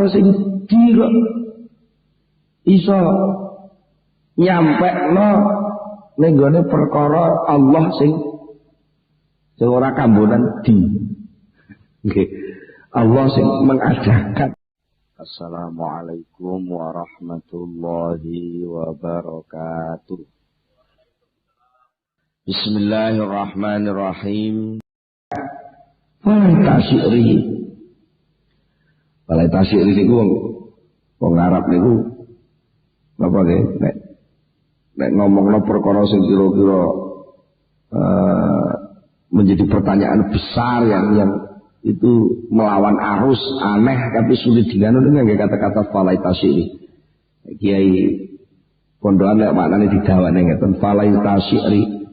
perkara sing di kok iso nyampekno ning gone perkara Allah sing ora kambonan di. Nggih. Allah sing mengajarkan. Assalamualaikum warahmatullahi wabarakatuh. Bismillahirrahmanirrahim. Balai tasyiri niku wong Arab niku napa nggih nek ngomongno perkara sing kira-kira menjadi pertanyaan besar yang itu melawan arus aneh tapi sulit diganu dengan kata-kata falai tasyiri. Kiai pondokan lek maknane didawane ngeten falai tasyiri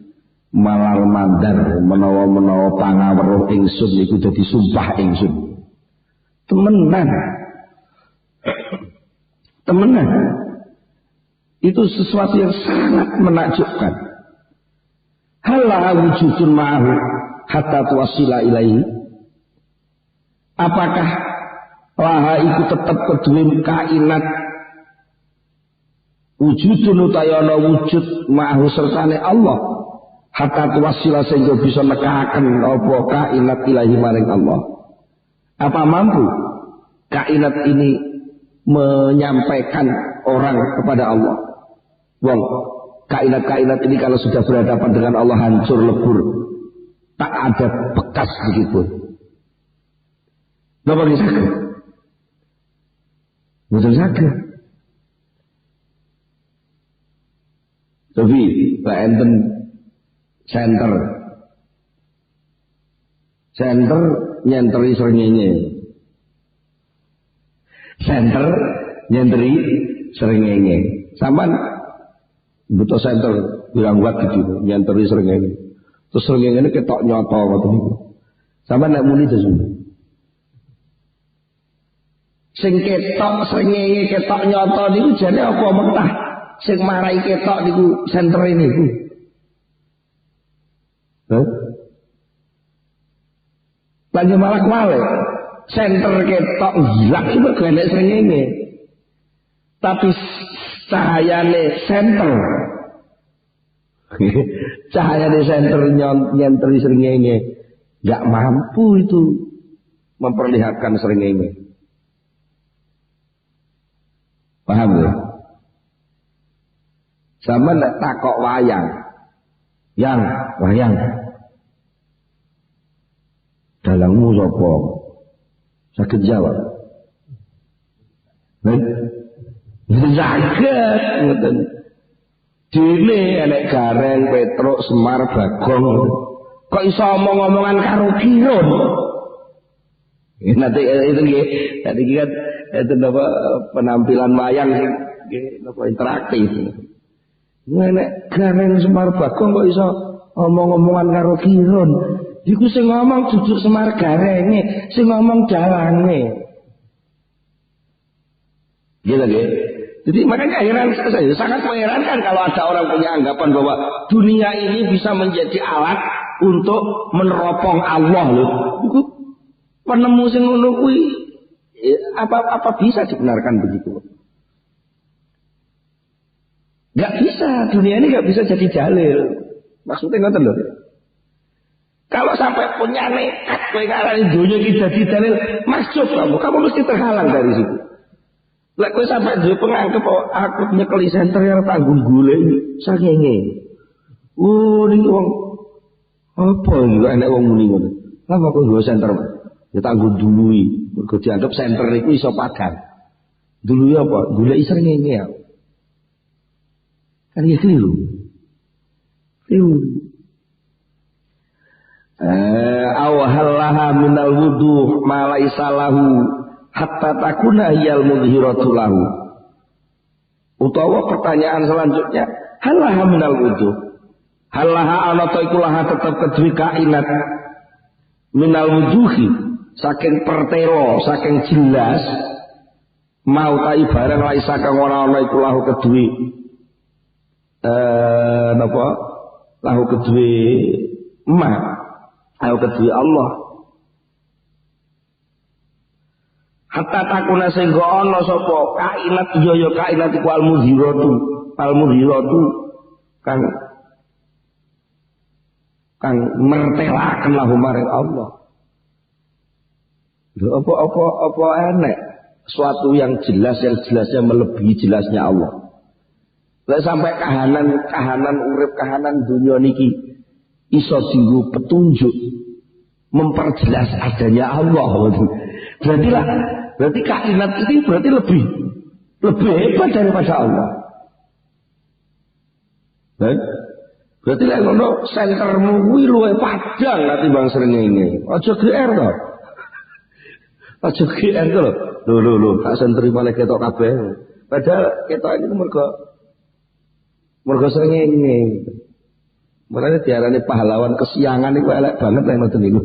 malal mandar menawa-menawa pangaweruh ingsun iku dadi sumpah ingsun. Temenan. Itu sesuatu yang sangat menakjubkan. Halla wujudun ma'ahu hatta tuwassila ilaihi. Apakah laha iku tetep kedue kainat wujudun utayana wujud ma'ahu sertane Allah hatta tuwassila sehingga bisa nekaken apa kainat ilahi maring Allah. Apa mampu kainat ini menyampaikan orang kepada Allah? Wong kainat-kainat ini kalau sudah berhadapan dengan Allah hancur lebur, tak ada bekas begitu. Napa bisa? Betul saja. Tapi Pak enten center nyenteri srengenge. Center nyenteri srengenge. Sampeyan butuh center bilang buat gitu nyenteri srengenge. Terus srengenge ini ketok nyoto ngoten niku. Sampeyan nek muni terus. Sing ketok srengenge ketok nyoto niku jane apa mentah? Sing marai ketok niku center niku. Lagi malah kuale center ketok gila itu gak srengenge. Tapi cahayane center nyenteri srengenge gak mampu itu memperlihatkan srengenge. Paham ya? Sama ndak takok wayang. Wayang. Dalangmu sapa? Saged jawab. Saged ngoten. Dene enek Gareng, Petruk, Semar, Bagong. Kok iso omong-omongan karo Kirun? Nanti itu nggih, tadi kan itu apa penampilan wayang nggih napa interaktif. Nek Gareng, Semar, Bagong kok iso omong-omongan karo Kirun? Iku sing ngomong duduk Semar Garenge, sing ngomong dalange. Gitu nggih. Jadi makanya saya sangat mengherankan kalau ada orang punya anggapan bahwa dunia ini bisa menjadi alat untuk meneropong Allah loh. Itu penemu sing ngono kuwi apa bisa dibenarkan begitu? Gak bisa, dunia ini gak bisa jadi dalil. Maksudnya ngoten lho. Kalau sampai punya nekat kowe ngarani dunia iki dadi dalil, masuk kamu mesti terhalang dari situ. Lek kowe sampai duwe penganggep aku nyekeli center yang tanggung golek sangenge. Niki wong apa iki enek wong muni ngono. Lha kok nggo center ya tanggung dului. Mergo dianggap center iku iso padang. Dului apa? Golek srengenge ya. Kan ya keliru. Awhallaha minal wuduh ma laisa lahu hatta takuna hiyal mudhiratu lahu. Utawa pertanyaan selanjutnya, halaha minal wuduh. Halaha ana ta iku laha tetep kedue kainat minal wuduhi saking pertelo, saking jelas mau ta ibaran laisa kang ora ana iku lahu kedue napa lahu kedue lahu kedue Allah. hatta takuna sehingga ana sapa kainat ya kainat iku al-mudhiratu kang mertelaken lahu maring Allah. Lho apa enek suatu yang jelasnya melebihi jelasnya Allah. Lah sampai kahanan urip kahanan dunia niki iso dienggo petunjuk memperjelas adanya Allah. Berarti kainat ini berarti lebih hebat daripada Allah. Berarti lek ngono sentermu kuwi luwih padang katimbang srengenge. Aja GR to. Aja GR to lho. Lho, tak senteri malah ketok kabeh. Padahal ketok iki mergo srengenge. Makanya diarani pahlawan kesiangan itu elek banget yang nonton itu.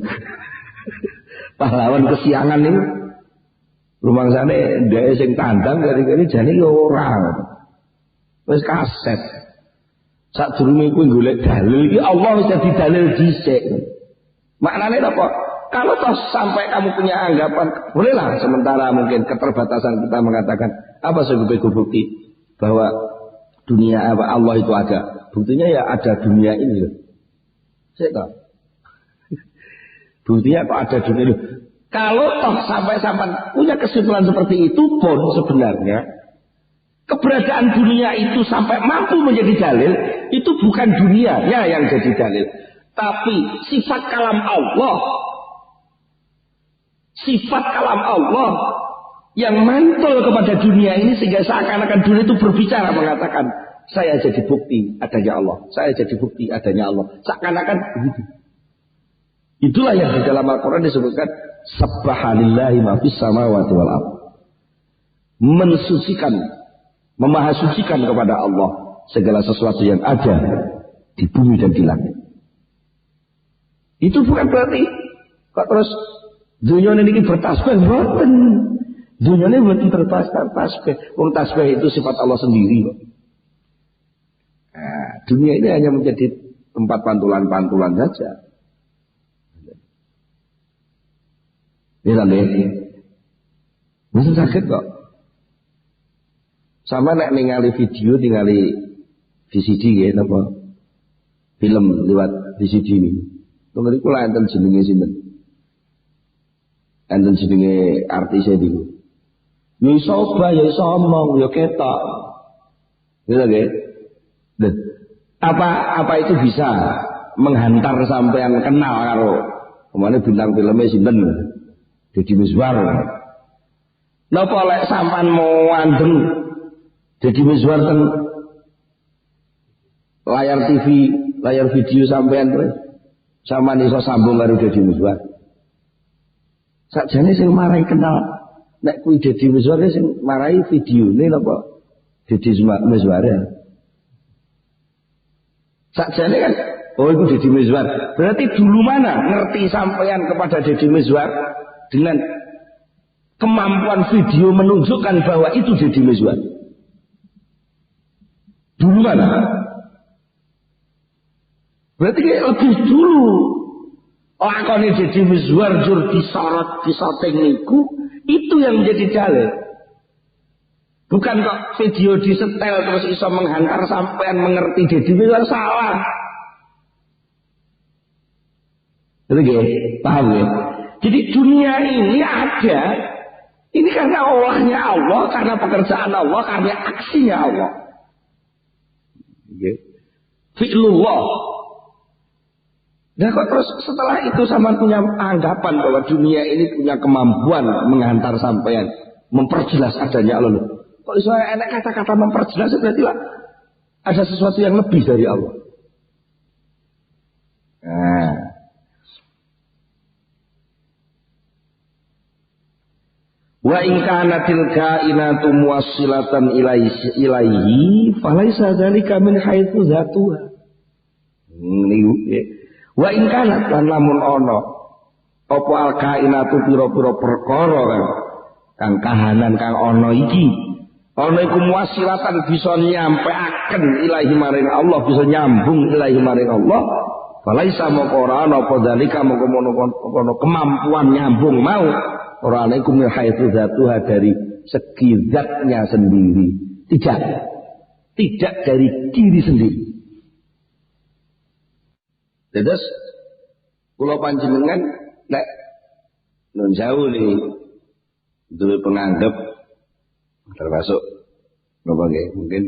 Pahlawan kesiangan itu rumangsane ndeke sing tandang kali-kali jane ya ora. Wis kaset. Sadurunge kuwi golek dalil iki Allah wis dadi dalil dhisik. Maknane apa? Kalau toh sampai kamu punya anggapan, bolehlah sementara mungkin keterbatasan kita mengatakan apa sebab bukti bahwa dunia apa Allah itu ada. Buktinya ya ada dunia ini loh. Saya tahu. Buktinya kok ada dunia ini. Kalau toh sampai punya kesimpulan seperti itu pun sebenarnya keberadaan dunia itu sampai mampu menjadi dalil, itu bukan dunianya yang jadi dalil, tapi sifat kalam Allah. Sifat kalam Allah yang mantul kepada dunia ini sehingga seakan-akan dunia itu berbicara mengatakan saya jadi bukti adanya Allah, saya jadi bukti adanya Allah, seakan-akan begitu. Itulah yang di dalam Al-Quran disebutkan Subhanallahi ma fis samawati wal ardh. Mensucikan, memahasucikan kepada Allah segala sesuatu yang ada di bumi dan di langit. Itu bukan berarti kok terus dunia ini bertasbih, mboten. Dunia ini mboten bertasbih. Wong tasbih itu sifat Allah sendiri. Nah, dunia ini hanya menjadi tempat pantulan-pantulan saja. Ini bisa sakit kok. Sama nek ningali video, ningali VCD ya, apa? Film lewat VCD ini. Tunggu iku lah enten jenenge sinten. Enten jenenge artis e niku. Ya iso obah, ya iso omong, ya ketok. Gitu nggih. Apa itu bisa menghantar sampean kenal karo kemana bintang filmnya sinten? Deddy Mizwar. Napa lek sampean mau andeng Deddy Mizwar ten layar TV, layar video sampean sampean iso sambung karo Deddy Mizwar. Sakjane sing marai kenal nek kuwi Deddy Mizwar sing marai videone napa Deddy Mizwar ya. Sakjane kan oh itu Deddy Mizwar. Berarti dulu mana ngerti sampean kepada Deddy Mizwar dengan kemampuan video menunjukkan bahwa itu Deddy Mizwar. Dulu mana? Berarti lebih dulu lakone Deddy Mizwar jur disorot disoting niku itu yang menjadi dalil. Bukan kok video disetel terus iso menghantar sampean mengerti Deddy Mizwar, salah. Itu paham ya? Jadi dunia ini ada, ini karena olahnya Allah, karena pekerjaan Allah, karena aksinya Allah. Fi'lullah. Nah kok terus setelah itu sama punya anggapan bahwa dunia ini punya kemampuan menghantar sampean, memperjelas adanya Allah. Kalau saya enak kata-kata memperjelas itu berarti lah ada sesuatu yang lebih dari Allah. Nah. Wa in kanatil kainatu muwassilatan ilaihi falaisa dzalika min haitsu zatuha. Wa in kanat lan lamun ana apa al kainatu pira-pira perkara kang kahanan kang ana iki ana iku muwassilatan bisa nyampeaken ilahi maring Allah, bisa nyambung ilahi maring Allah. Falaisa moko ora ana apa dzalika moko kemampuan nyambung mau Orang alaikum min haitsu dzatuha dari segi zatnya sendiri. Tidak dari diri sendiri. Terus kula panjenengan nek nun jauh nih duwe penganggep termasuk napa nggih mungkin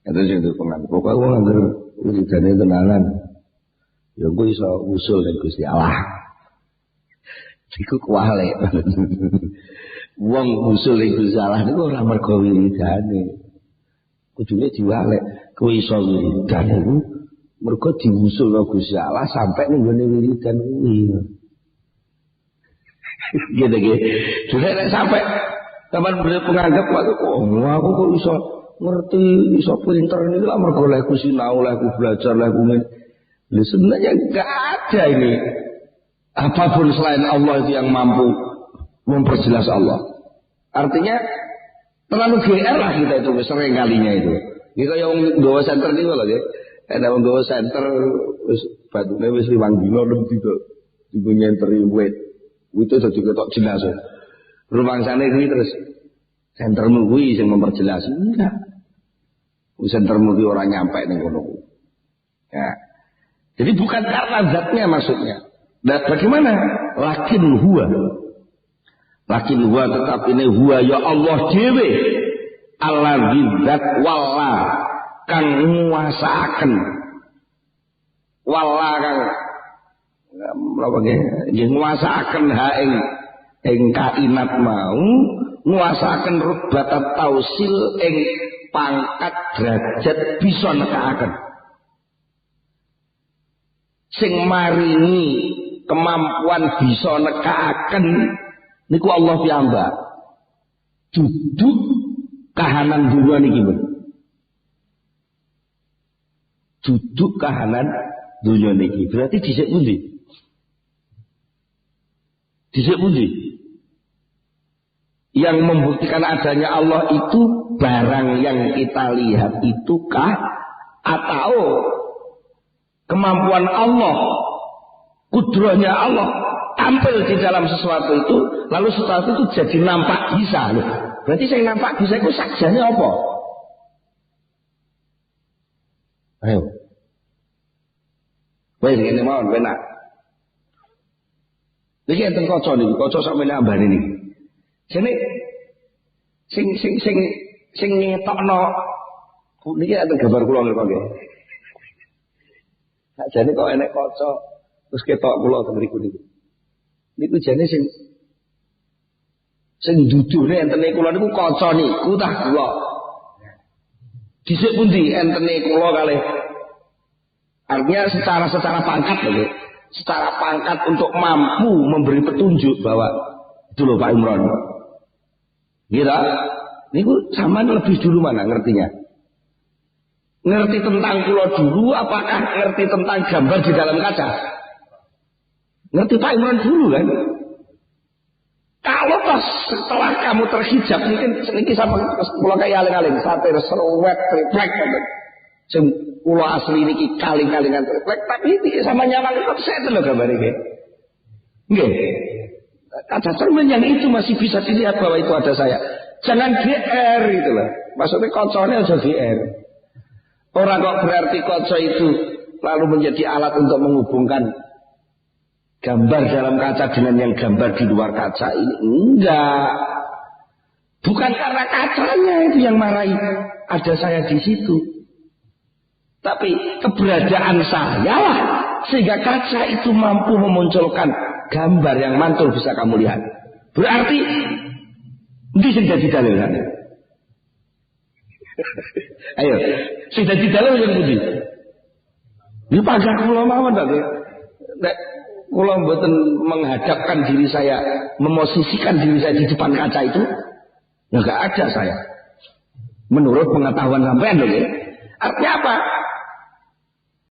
itu sing duwe penganggep pokoke wong anggere uridane tenanan ya kuwi iso usul ning Gusti Allah. Iku kuwale. Wong usul ning Gusti Allah niku ora mergo wiridane. Kudune diwalek kuwi iso wiridan iku mergo diusulno Gusti Allah sampai ning gone wiridan kuwi. Gitu. Jadi sampai kapan penganggap aku kok iso ngerti, iso pinter ini lah mergo leku sinau, leku belajar, leku ini. Sebenarnya enggak ada ini. Apapun selain Allah itu yang mampu memperjelas Allah. Artinya terlalu GR lah kita itu sering kalinya itu. Kita yang gawa center itu loh ya. Ada yang gawa center batunya wis 5 dino lebih juga nyenteri wet. Itu jadi ketok jelas. Rumah sana itu terus sentermu kuwi yang memperjelas. Enggak. Sentermu kuwi orang nyampe ning kono. Ya. Jadi bukan karena zatnya maksudnya. Dan bagaimana? Lakin huwa tetap ini huwa ya Allah dhewe. Allah zat walla kang nguasaaken. Walla kang nguasaaken ha ing kainat mau, nguasaaken rubatat tausil ing pangkat derajat bisa nekaaken. Sing maringi kemampuan bisa nekaaken niku Allah piyambak. Duduk kahanan dunia niki men. Duduk kahanan dunia niki berarti dhisik pundi? Dhisik pundi? Yang membuktikan adanya Allah itu barang yang kita lihat itukah atau kemampuan Allah, kudrahnya Allah tampil di dalam sesuatu itu, lalu sesuatu itu jadi nampak bisa loh. Berarti saya nampak bisa itu saksianya apa? Ayo. Wes ngene mawon benak. Iki enten kaca niki, kaca sampeyan ambane niki. Jane sing ngetokno niki enten gambar kula nggih nggih. Sak jane kok enek kaca terus ketok kula teng mriku niku. Niku jane sing dudune entene kula niku kaca niku tah kula. Dhisik pundi entene kula kalih. Artinya secara pangkat lho. Secara pangkat untuk mampu memberi petunjuk bahwa itu loh Pak Imron. Kira niku zaman lebih dulu mana ngertinya? Ngerti tentang kula dulu apakah ngerti tentang gambar di dalam kaca? Ngerti Pak Imron dulu kan? Kalau pas setelah kamu terhijab mungkin sedikit sama kula kayak aling-aling satir serwet triplek sing kula asli niki kaling-kalingan triplek tapi sama nyawang itu saya lho gambar iki. Nggih. Kaca cermin yang itu masih bisa dilihat bahwa itu ada saya. Jangan GR gitu loh. Maksudnya kocone aja GR. Orang kok berarti kaca itu lalu menjadi alat untuk menghubungkan gambar dalam kaca dengan yang gambar di luar kaca ini. Enggak. Bukan karena kacanya itu yang marahi ada saya di situ. Tapi keberadaan saya lah sehingga kaca itu mampu memunculkan gambar yang mantul bisa kamu lihat. Berarti itu sudah jadi dalil kan? Ayo, sudah jadi dalil yang budi. Ini pagar kula mawon ta, nek kula mboten menghadapkan diri saya, memosisikan diri saya di depan kaca itu, ya enggak ada saya. Menurut pengetahuan sampean lho nggih. Artinya apa?